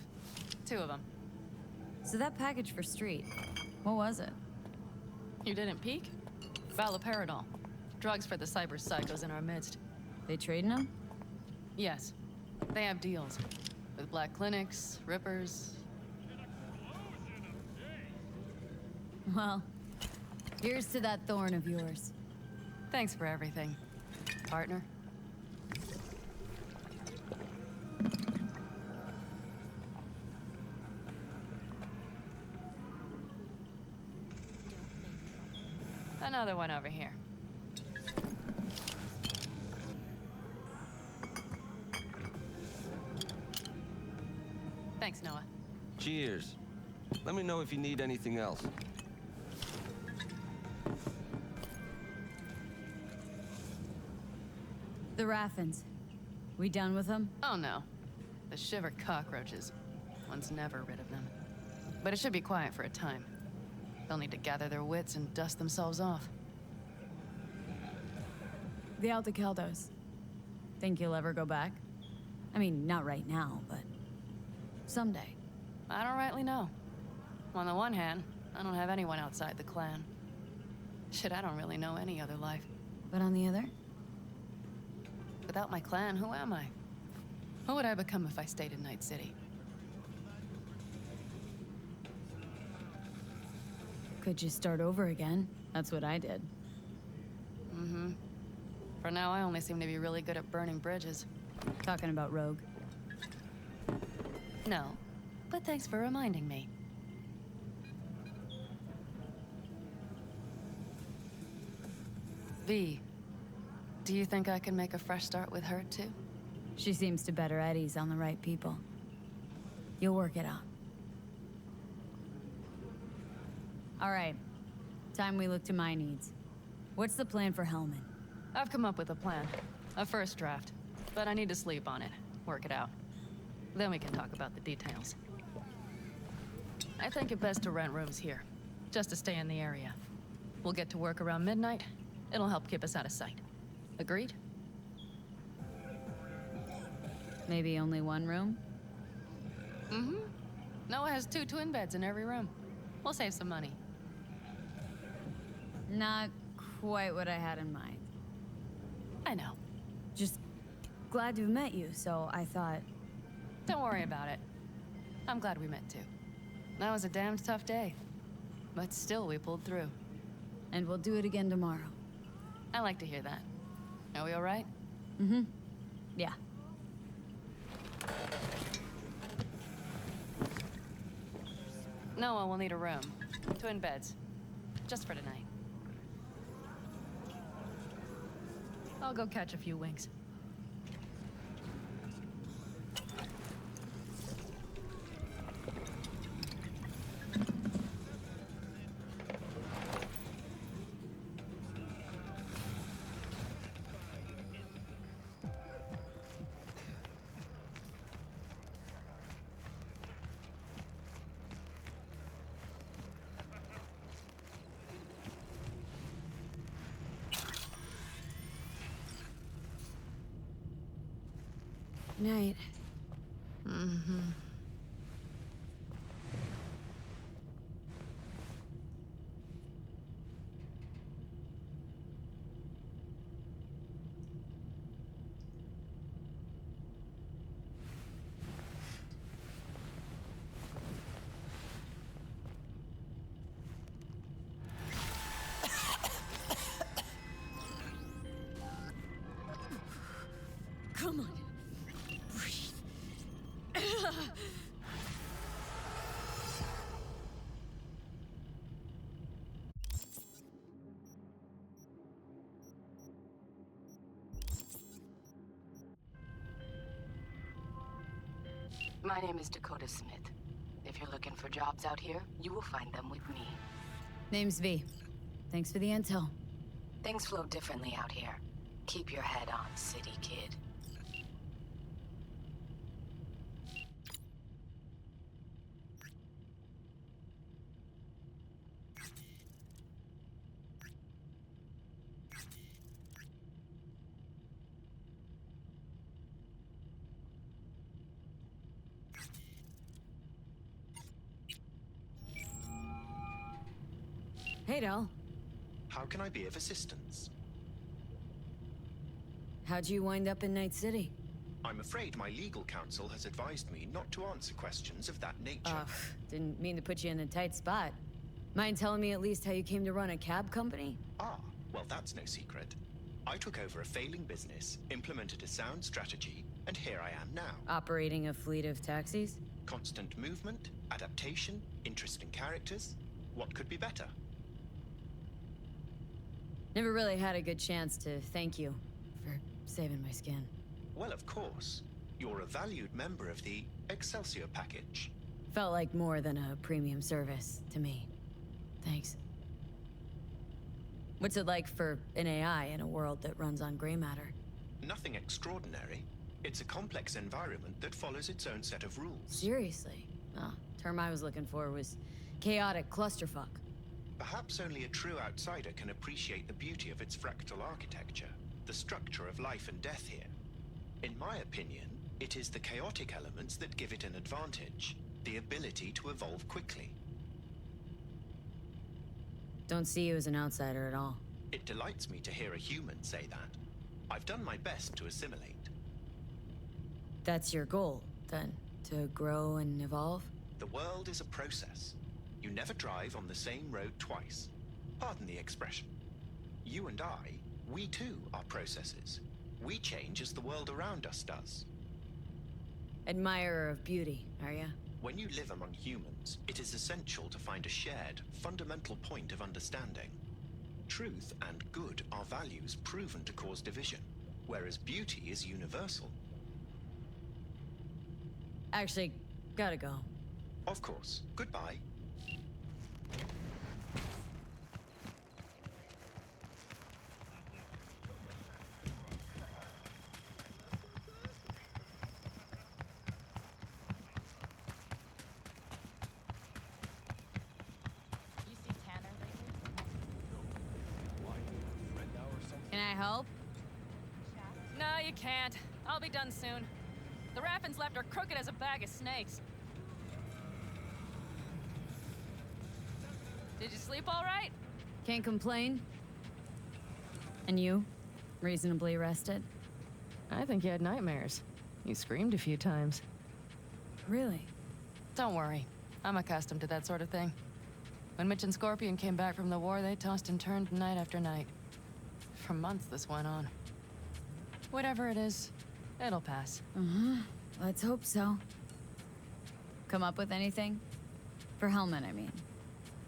2 of them. So that package for Street, what was it? You didn't peek? Valoperidol. Drugs for the cyber psychos in our midst. They trading them? Yes. They have deals. With black clinics, rippers. Well, here's to that thorn of yours. Thanks for everything, partner. Another one over here. Thanks, Noah. Cheers. Let me know if you need anything else. The Raffins. We done with them? Oh no. The shiver cockroaches. One's never rid of them. But it should be quiet for a time. They'll need to gather their wits and dust themselves off. The Aldecaldos. Think you'll ever go back? I mean, not right now, but someday. I don't rightly know. On the one hand, I don't have anyone outside the clan. Shit, I don't really know any other life. But on the other? Without my clan, who am I? Who would I become if I stayed in Night City? Could you start over again? That's what I did. Mm-hmm. For now, I only seem to be really good at burning bridges. Talking about Rogue. No, but thanks for reminding me. V, do you think I can make a fresh start with her, too? She seems to better at ease on the right people. You'll work it out. All right. Time we look to my needs. What's the plan for Hellman? I've come up with a plan. A first draft. But I need to sleep on it. Work it out. Then we can talk about the details. I think it best to rent rooms here. Just to stay in the area. We'll get to work around midnight. It'll help keep us out of sight. Agreed? Maybe only one room? Mm-hmm. Noah has 2 twin beds in every room. We'll save some money. Not quite what I had in mind. I know. Just glad to have met you, so I thought... Don't worry about it. I'm glad we met too. That was a damned tough day. But still, we pulled through. And we'll do it again tomorrow. I like to hear that. Are we all right? Mm-hmm. Yeah. Noah will need a room. Twin beds. Just for tonight. I'll go catch a few winks. Night. Mm-hmm. Come on. Breathe. My name is Dakota Smith. If you're looking for jobs out here, you will find them with me. Name's V. Thanks for the intel. Things flow differently out here. Keep your head on, city kid. Hey, Del. How can I be of assistance? How'd you wind up in Night City? I'm afraid my legal counsel has advised me not to answer questions of that nature. Didn't mean to put you in a tight spot. Mind telling me at least how you came to run a cab company? Ah, well, that's no secret. I took over a failing business, implemented a sound strategy, and here I am now. Operating a fleet of taxis? Constant movement, adaptation, interesting characters. What could be better? Never really had a good chance to thank you for saving my skin. Well, of course. You're a valued member of the Excelsior package. Felt like more than a premium service to me. Thanks. What's it like for an AI in a world that runs on gray matter? Nothing extraordinary. It's a complex environment that follows its own set of rules. Seriously? Term I was looking for was chaotic clusterfuck. Perhaps only a true outsider can appreciate the beauty of its fractal architecture, the structure of life and death here. In my opinion, it is the chaotic elements that give it an advantage, the ability to evolve quickly. Don't see you as an outsider at all. It delights me to hear a human say that. I've done my best to assimilate. That's your goal, then? To grow and evolve? The world is a process. You never drive on the same road twice. Pardon the expression. You and I, we too are processes. We change as the world around us does. Admirer of beauty, are ya? When you live among humans, it is essential to find a shared, fundamental point of understanding. Truth and good are values proven to cause division, whereas beauty is universal. Actually, gotta go. Of course. Goodbye. Can I help? No, you can't. I'll be done soon. The Raffins left are crooked as a bag of snakes. Did you sleep all right? Can't complain. And you? Reasonably rested? I think you had nightmares. You screamed a few times. Really? Don't worry. I'm accustomed to that sort of thing. When Mitch and Scorpion came back from the war, they tossed and turned night after night. For months this went on. Whatever it is, it'll pass. Let's hope so. Come up with anything? For Hellman, I mean.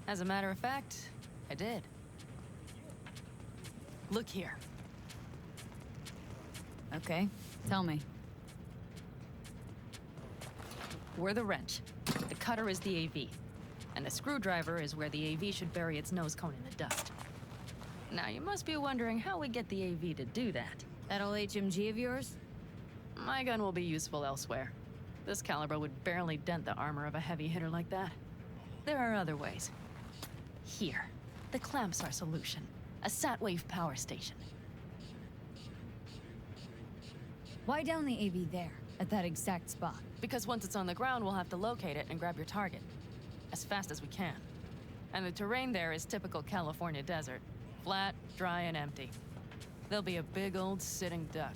As a matter of fact, I did. Look here. Okay, tell me. We're the wrench. The cutter is the AV. And the screwdriver is where the AV should bury its nose cone in the dust. Now, you must be wondering how we get the AV to do that. That old HMG of yours? My gun will be useful elsewhere. This caliber would barely dent the armor of a heavy hitter like that. There are other ways. Here, the clamps are solution. A Satwave power station. Why down the AV there? at that exact spot? Because once it's on the ground, we'll have to locate it and grab your target. As fast as we can. And the terrain there is typical California desert. Flat, dry, and empty. There'll be a big old sitting duck.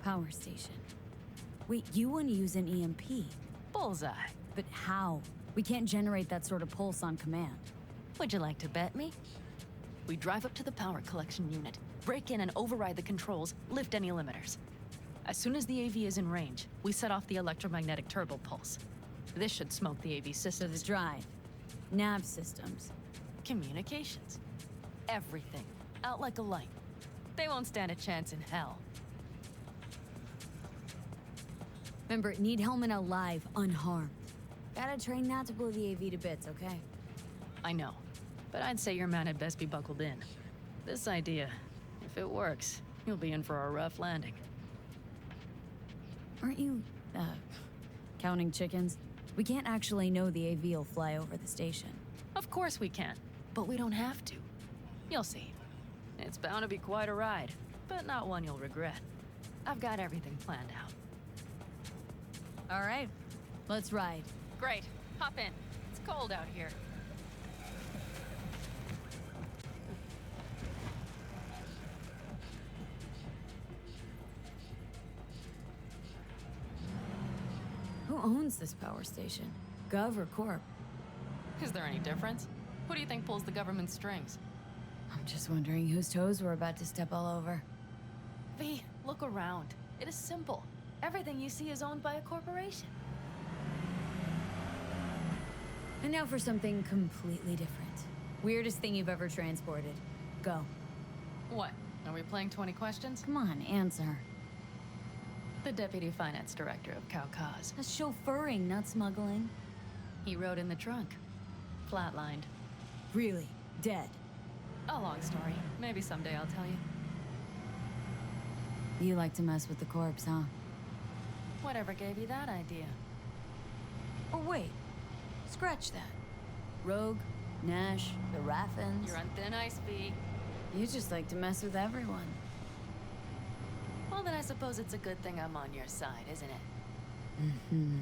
Power station. Wait, you want to use an EMP? Bullseye. But how? We can't generate that sort of pulse on command. Would you like to bet me? We drive up to the power collection unit, break in and override the controls, lift any limiters. As soon as the AV is in range, we set off the electromagnetic turbo pulse. This should smoke the AV So systems. the drive, nav systems. Communications. Everything. Out like a light. They won't stand a chance in hell. Remember, need Hellman alive, unharmed. Gotta train not to blow the AV to bits, okay? I know. But I'd say your man had best be buckled in. This idea, if it works, you'll be in for a rough landing. Aren't you, counting chickens? We can't actually know the AV will fly over the station. Of course we can, but we don't have to. You'll see. It's bound to be quite a ride, but not one you'll regret. I've got everything planned out. All right, let's ride. Great. Hop in. It's cold out here. Who owns this power station? Gov or Corp? Is there any difference? Who do you think pulls the government's strings? I'm just wondering whose toes we're about to step all over. V, look around. It is simple. Everything you see is owned by a corporation. And now for something completely different. Weirdest thing you've ever transported. Go. What? Are we playing 20 questions? Come on, answer. The Deputy Finance Director of Caucase. That's chauffeuring, not smuggling. He rode in the trunk. Flatlined. Really? Dead? A long story. Maybe someday I'll tell you. You like to mess with the corpse, huh? Whatever gave you that idea? Or wait. Scratch that. Rogue, Nash, the Raffins. You're on thin ice, V. You just like to mess with everyone. Well, then I suppose it's a good thing I'm on your side, isn't it? Mm-hmm.